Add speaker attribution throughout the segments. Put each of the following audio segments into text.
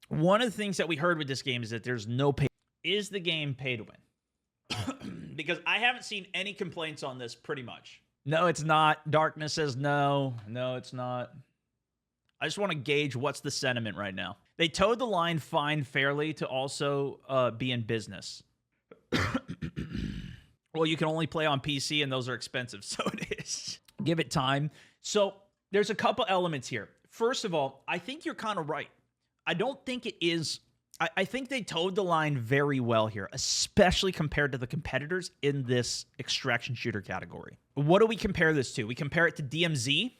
Speaker 1: One of the things that we heard with this game is that there's no pay. Is the game pay to win? Because I haven't seen any complaints on this pretty much. No, it's not. Darkness says no. No, it's not. I just want to gauge what's the sentiment right now. They towed the line fine fairly to also be in business. Well, you can only play on PC, and those are expensive, so it is. Give it time. So there's a couple elements here. First of all, I think you're kind of right. I don't think it is. I think they towed the line very well here, especially compared to the competitors in this extraction shooter category. What do we compare this to? We compare it to DMZ.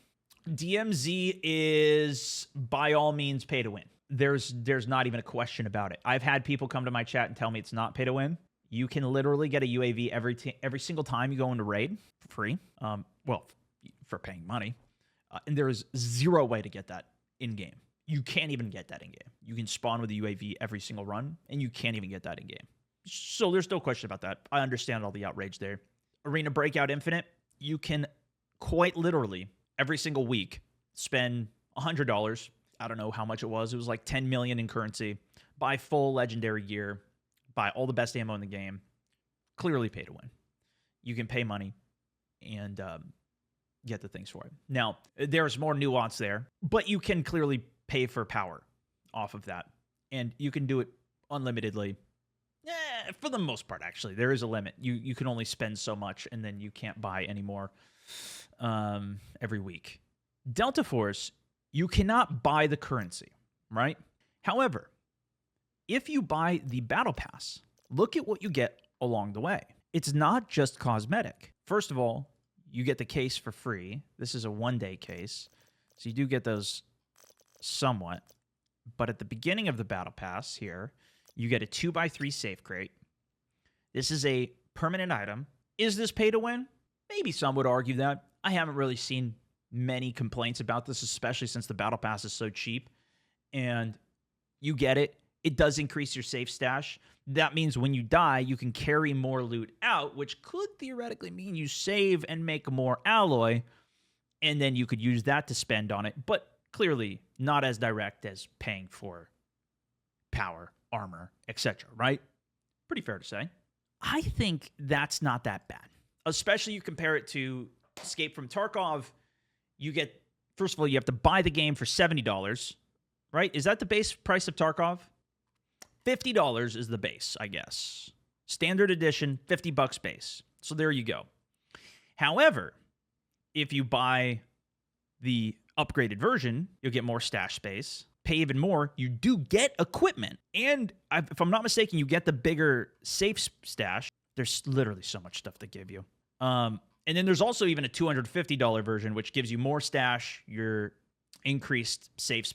Speaker 1: DMZ is, by all means, pay to win. There's not even a question about it. I've had people come to my chat and tell me it's not pay to win. You can literally get a UAV every single time you go into raid for free. Well, for paying money. And there is zero way to get that in-game. You can't even get that in-game. You can spawn with a UAV every single run, and you can't even get that in-game. So there's no question about that. I understand all the outrage there. Arena Breakout Infinite, you can quite literally, every single week, spend $100. I don't know how much it was. It was like 10 million in currency. Buy full legendary gear. Buy all the best ammo in the game. Clearly pay to win. You can pay money and get the things for it. Now, there's more nuance there, but you can clearly pay for power off of that. And you can do it unlimitedly. For the most part, actually. There is a limit. You can only spend so much, and then you can't buy any more every week. Delta Force, you cannot buy the currency, right? However, if you buy the Battle Pass, look at what you get along the way. It's not just cosmetic. First of all, you get the case for free. This is a one-day case, so you do get those somewhat. But at the beginning of the Battle Pass here, you get a 2x3 safe crate. This is a permanent item. Is this pay to win? Maybe some would argue that. I haven't really seen many complaints about this, especially since the Battle Pass is so cheap. And you get it. It does increase your safe stash. That means when you die, you can carry more loot out, which could theoretically mean you save and make more alloy, and then you could use that to spend on it. But clearly not as direct as paying for power, armor, etc., right? Pretty fair to say. I think that's not that bad. Especially you compare it to Escape from Tarkov. You get, first of all, you have to buy the game for $70, right? Is that the base price of Tarkov? $50 is the base, I guess. Standard edition, $50 base. So there you go. However, if you buy the upgraded version, you'll get more stash space. Pay even more, you do get equipment. And if I'm not mistaken, you get the bigger safe stash. There's literally so much stuff they give you. And then there's also even a $250 version, which gives you more stash, your increased safe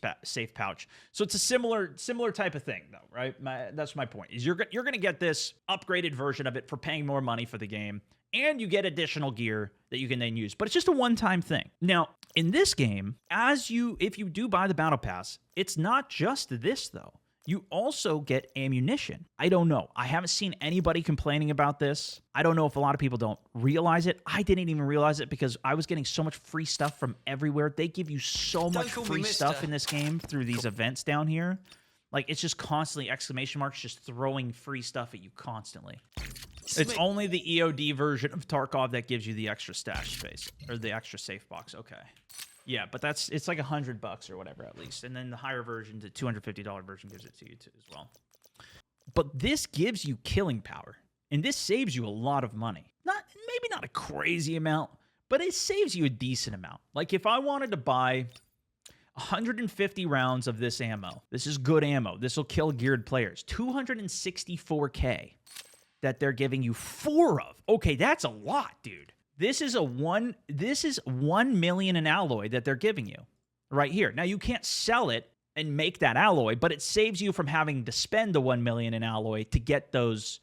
Speaker 1: pouch. So it's a similar type of thing, though, right? That's my point. Is you're going to get this upgraded version of it for paying more money for the game, and you get additional gear that you can then use. But it's just a one-time thing. Now, in this game, if you do buy the Battle Pass, it's not just this, though. You also get ammunition. I don't know. I haven't seen anybody complaining about this. I don't know if a lot of people don't realize it. I didn't even realize it because I was getting so much free stuff from everywhere. They give you so much free stuff in this game through these events down here. Like, it's just constantly exclamation marks just throwing free stuff at you constantly. It's only the EOD version of Tarkov that gives you the extra stash space, or the extra safe box. Okay. Yeah, but it's like $100 or whatever at least. And then the higher version, the $250 version, gives it to you too as well. But this gives you killing power. And this saves you a lot of money. Maybe not a crazy amount, but it saves you a decent amount. Like if I wanted to buy 150 rounds of this ammo, this is good ammo. This will kill geared players. 264K that they're giving you 4 of. Okay, that's a lot, dude. This is 1 million in alloy that they're giving you right here. Now you can't sell it and make that alloy, but it saves you from having to spend the 1 million in alloy to get those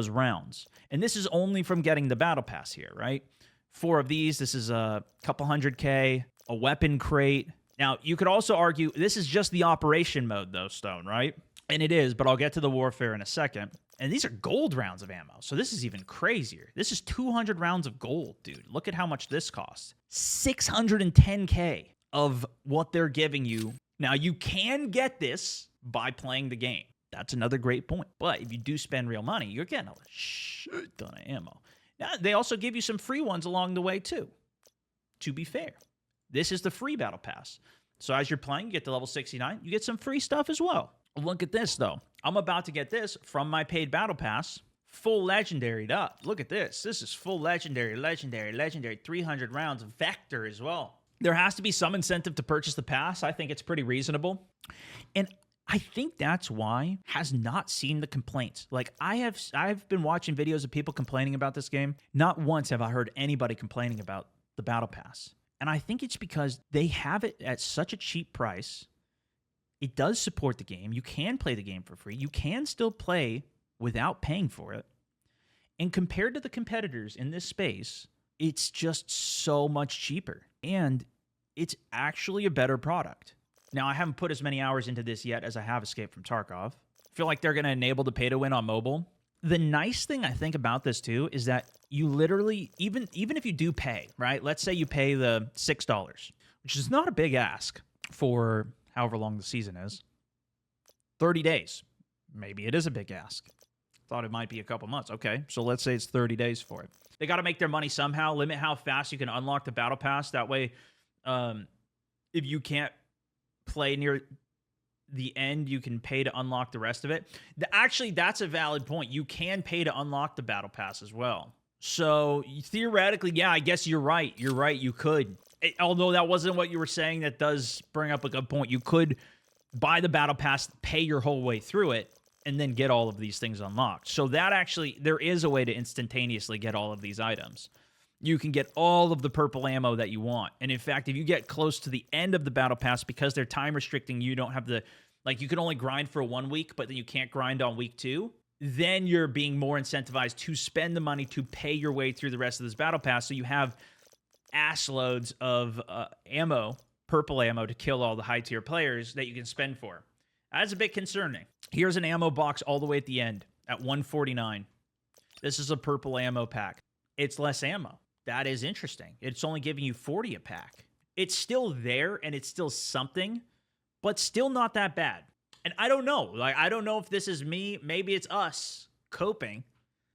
Speaker 1: rounds. And this is only from getting the Battle Pass here, right? 4 of these. This is a couple 100K, a weapon crate. Now, you could also argue this is just the operation mode though, Stone, right? And it is, but I'll get to the warfare in a second. And these are gold rounds of ammo, so this is even crazier. This is 200 rounds of gold, dude. Look at how much this costs. 610K of what they're giving you Now, you can get this by playing the game. That's another great point. But if you do spend real money, you're getting a shit ton of ammo. Now, they also give you some free ones along the way, too. To be fair, this is the free Battle Pass. So as you're playing, you get to level 69. You get some free stuff as well. Look at this, though. I'm about to get this from my paid Battle Pass. Full legendaried up. Look at this. This is full legendary, legendary. 300 rounds. Vector as well. There has to be some incentive to purchase the pass. I think it's pretty reasonable. And I think that's why has not seen the complaints. Like I've been watching videos of people complaining about this game. Not once have I heard anybody complaining about the Battle Pass. And I think it's because they have it at such a cheap price. It does support the game. You can play the game for free. You can still play without paying for it. And compared to the competitors in this space, it's just so much cheaper. And it's actually a better product. Now, I haven't put as many hours into this yet as I have Escape from Tarkov. I feel like they're going to enable the pay to win on mobile. The nice thing I think about this too is that you literally, even if you do pay, right? Let's say you pay the $6, which is not a big ask for however long the season is. 30 days. Maybe it is a big ask. Thought it might be a couple months. Okay, so let's say it's 30 days for it. They got to make their money somehow, limit how fast you can unlock the Battle Pass. That way, if you can't play near the end, you can pay to unlock the rest of it. Actually, that's a valid point. You can pay to unlock the Battle Pass as well. So theoretically, yeah, I guess you're right. You're right. You could. Although that wasn't what you were saying, that does bring up a good point. You could buy the Battle Pass, pay your whole way through it, and then get all of these things unlocked. So that actually, there is a way to instantaneously get all of these items. You can get all of the purple ammo that you want. And in fact, if you get close to the end of the Battle Pass, because they're time restricting, you don't have the, like, you can only grind for 1 week, but then you can't grind on week 2. Then you're being more incentivized to spend the money to pay your way through the rest of this Battle Pass. So you have ass loads of ammo, purple ammo, to kill all the high tier players that you can spend for. That's a bit concerning. Here's an ammo box all the way at the end at 149. This is a purple ammo pack. It's less ammo. That is interesting. It's only giving you 40 a pack. It's still there and it's still something, but still not that bad. And I don't know. Like, I don't know if this is me. Maybe it's us coping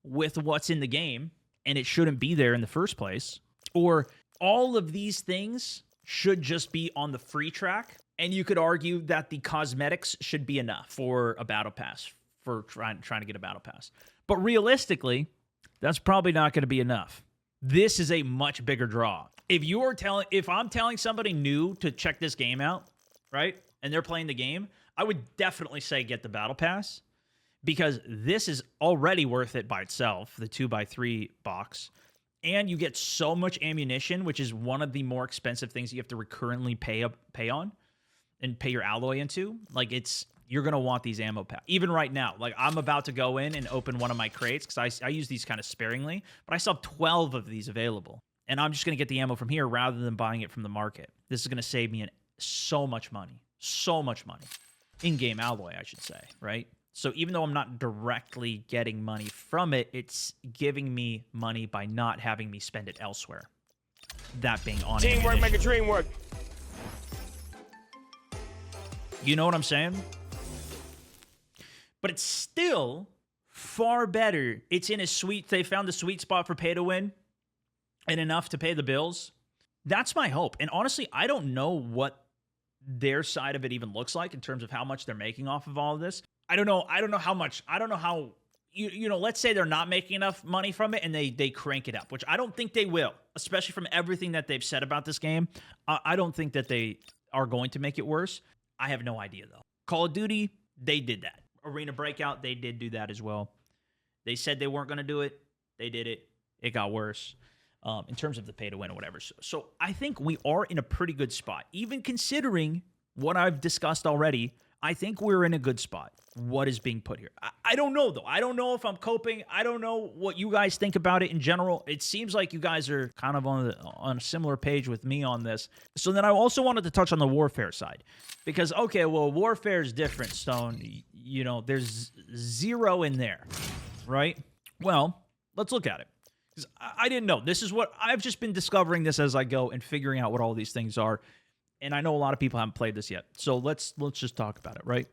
Speaker 1: with what's in the game and it shouldn't be there in the first place. Or all of these things should just be on the free track. And you could argue that the cosmetics should be enough for a Battle Pass, for trying to get a Battle Pass. But realistically, that's probably not going to be enough. This is a much bigger draw. If I'm telling somebody new to check this game out, right, and they're playing the game, I would definitely say get the Battle Pass, because this is already worth it by itself, the 2x3 box. And you get so much ammunition, which is one of the more expensive things you have to recurrently pay on and pay your alloy into. Like, you're going to want these ammo packs. Even right now, like, I'm about to go in and open one of my crates because I use these kind of sparingly, but I still have 12 of these available. And I'm just going to get the ammo from here rather than buying it from the market. This is going to save me so much money. So much money. In-game alloy, I should say, right? So even though I'm not directly getting money from it, it's giving me money by not having me spend it elsewhere. That being on
Speaker 2: teamwork, make a dream work.
Speaker 1: You know what I'm saying? But it's still far better. It's in a sweet, they found the sweet spot for pay to win and enough to pay the bills. That's my hope. And honestly, I don't know what their side of it even looks like in terms of how much they're making off of all of this. I don't know how much. I don't know how, you know, let's say they're not making enough money from it and they crank it up, which I don't think they will, especially from everything that they've said about this game. I don't think that they are going to make it worse. I have no idea, though. Call of Duty, they did that. Arena Breakout, they did do that as well. They said they weren't going to do it. They did it. It got worse in terms of the pay to win or whatever. So I think we are in a pretty good spot. Even considering what I've discussed already, I think we're in a good spot. What is being put here? I don't know, though. I don't know if I'm coping. I don't know what you guys think about it in general. It seems like you guys are kind of on a similar page with me on this. So then I also wanted to touch on the warfare side. Because, okay, well, warfare is different, Stone. You know, there's 0 in there, right? Well, let's look at it. 'Cause I didn't know. This is what I've just been discovering this as I go and figuring out what all these things are. and I know a lot of people haven't played this yet, so let's just talk about it, right?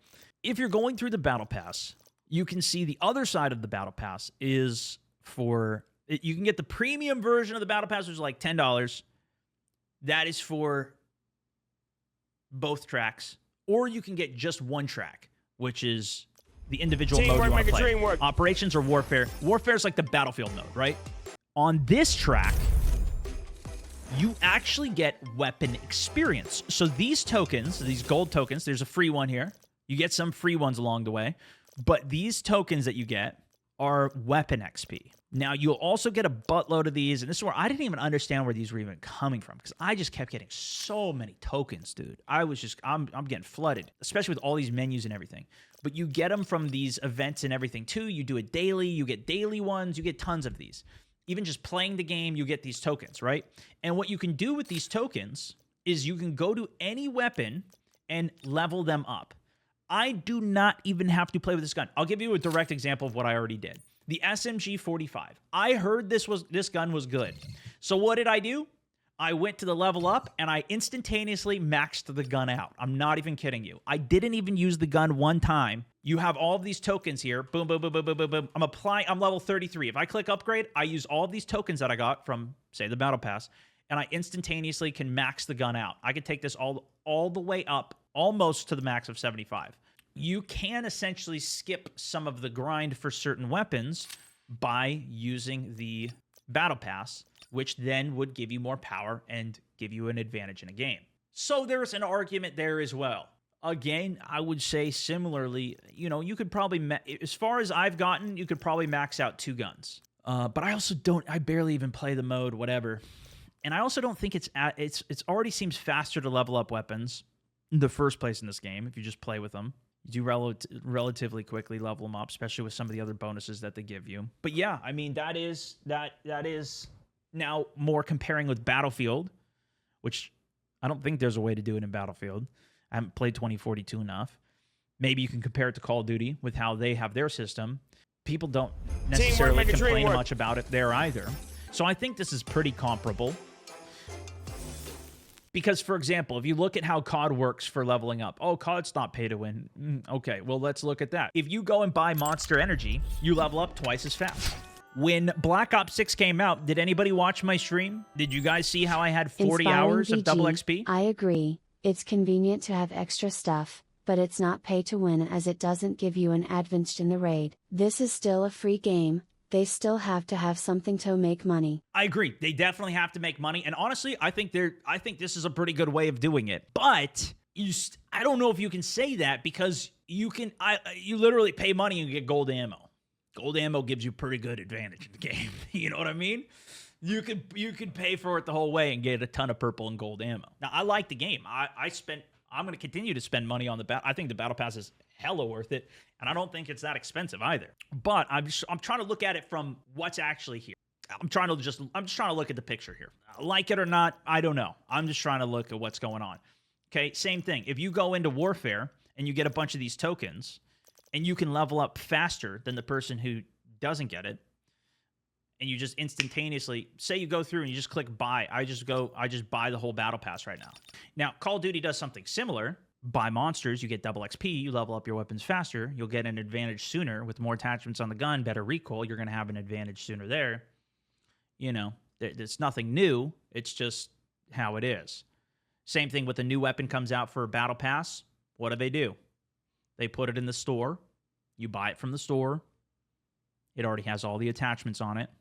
Speaker 1: If you're going through the Battle Pass, you can see the other side of the Battle Pass is for... You can get the premium version of the Battle Pass, which is like $10. That is for both tracks. Or you can get just one track, which is the individual mode you want to play. Operations or Warfare. Warfare is like the Battlefield mode, right? On this track, you actually get weapon experience. So these tokens, these gold tokens, there's a free one here. You get some free ones along the way. But these tokens that you get are weapon XP. Now, you'll also get a buttload of these, and this is where I didn't even understand where these were even coming from, because I just kept getting so many tokens, dude. I'm getting flooded, especially with all these menus and everything. But you get them from these events and everything, too. You do it daily. You get daily ones. You get tons of these. Even just playing the game, you get these tokens, right? And what you can do with these tokens is you can go to any weapon and level them up. I do not even have to play with this gun. I'll give you a direct example of what I already did. The SMG-45. I heard this gun was good. So what did I do? I went to the level up, and I instantaneously maxed the gun out. I'm not even kidding you. I didn't even use the gun one time. You have all of these tokens here. Boom, boom, boom, boom, boom, boom, boom. I'm level 33. If I click upgrade, I use all of these tokens that I got from, say, the Battle Pass, and I instantaneously can max the gun out. I can take this all the way up, almost to the max of 75. You can essentially skip some of the grind for certain weapons by using the Battle Pass, which then would give you more power and give you an advantage in a game. So there's an argument there as well. Again, I would say similarly, you could probably, as far as I've gotten, you could probably max out 2 guns. But I barely even play the mode, whatever. And I also don't think it's already seems faster to level up weapons in the first place in this game if you just play with them. You do relatively quickly level them up, especially with some of the other bonuses that they give you. But yeah, I mean, that is now more comparing with Battlefield, which I don't think there's a way to do it in Battlefield. I haven't played 2042 enough. Maybe you can compare it to Call of Duty with how they have their system. People don't necessarily complain much about it there either. So I think this is pretty comparable. Because, for example, if you look at how COD works for leveling up, COD's not pay to win. Okay, well, let's look at that. If you go and buy Monster Energy, you level up twice as fast. When Black Ops 6 came out, did anybody watch my stream? Did you guys see how I had 40 hours of double XP?
Speaker 2: I agree. It's convenient to have extra stuff, but it's not pay to win as it doesn't give you an advantage in the raid. This is still a free game. They still have to have something to make money.
Speaker 1: I agree. They definitely have to make money. And honestly, I think this is a pretty good way of doing it. But I don't know if you can say that because you literally pay money and you get gold ammo. Gold ammo gives you pretty good advantage in the game. You know what I mean? You could pay for it the whole way and get a ton of purple and gold ammo. Now, I like the game. I'm going to continue to spend money on I think the Battle Pass is hella worth it, and I don't think it's that expensive either. But I'm trying to look at it from what's actually here. I'm just trying to look at the picture here. Like it or not, I don't know. I'm just trying to look at what's going on. Okay, same thing. If you go into Warfare and you get a bunch of these tokens, and you can level up faster than the person who doesn't get it, and you just instantaneously, say you go through and you just click buy. I just buy the whole Battle Pass right now. Now, Call of Duty does something similar. Buy monsters, you get double XP, you level up your weapons faster, you'll get an advantage sooner with more attachments on the gun, better recoil, you're going to have an advantage sooner there. It's nothing new, it's just how it is. Same thing with a new weapon comes out for a Battle Pass. What do? They put it in the store, you buy it from the store, it already has all the attachments on it,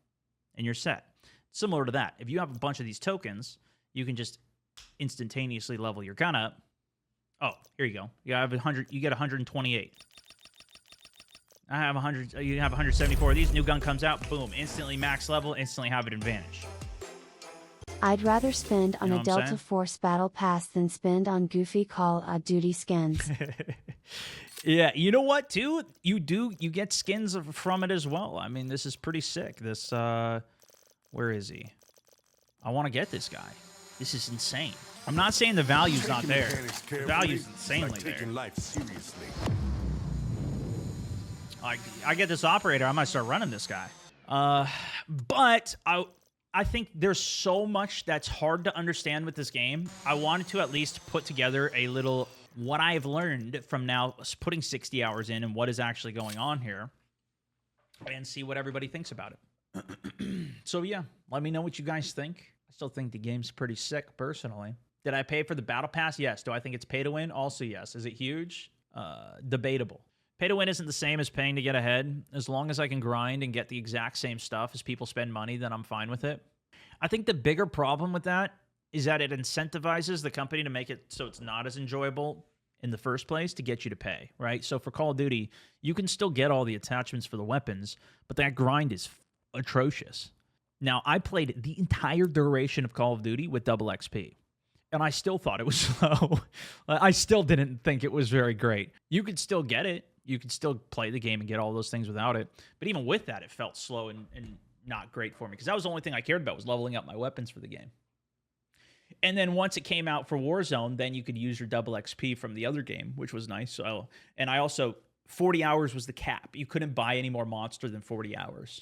Speaker 1: and you're set. Similar to that, if you have a bunch of these tokens, you can just instantaneously level your gun up. Oh, here you go. You have 100. You get 128. I have 100. You have 174 of these. New gun comes out. Boom! Instantly max level. Instantly have an advantage.
Speaker 2: I'd rather spend on a Delta Force Battle Pass than spend on goofy Call of Duty skins.
Speaker 1: Yeah, you know what? Too, you get skins from it as well. I mean, this is pretty sick. This, where is he? I want to get this guy. This is insane. I'm not saying the value's not there. The value's insanely there. I get this operator, I might start running this guy. But I think there's so much that's hard to understand with this game. I wanted to at least put together a little what I've learned from now putting 60 hours in and what is actually going on here and see what everybody thinks about it. So yeah, let me know what you guys think. I still think the game's pretty sick personally. Did I pay for the Battle Pass? Yes. Do I think it's pay to win? Also yes. Is it huge? Debatable. Pay to win isn't the same as paying to get ahead. As long as I can grind and get the exact same stuff as people spend money, then I'm fine with it. I think the bigger problem with that is that it incentivizes the company to make it so it's not as enjoyable in the first place to get you to pay, right? So for Call of Duty, you can still get all the attachments for the weapons, but that grind is atrocious. Now, I played the entire duration of Call of Duty with double XP, and I still thought it was slow. I still didn't think it was very great. You could still get it. You could still play the game and get all those things without it. But even with that, it felt slow and not great for me because that was the only thing I cared about was leveling up my weapons for the game. And then once it came out for Warzone, then you could use your double XP from the other game, which was nice. So, and I also, 40 hours was the cap. You couldn't buy any more monster than 40 hours.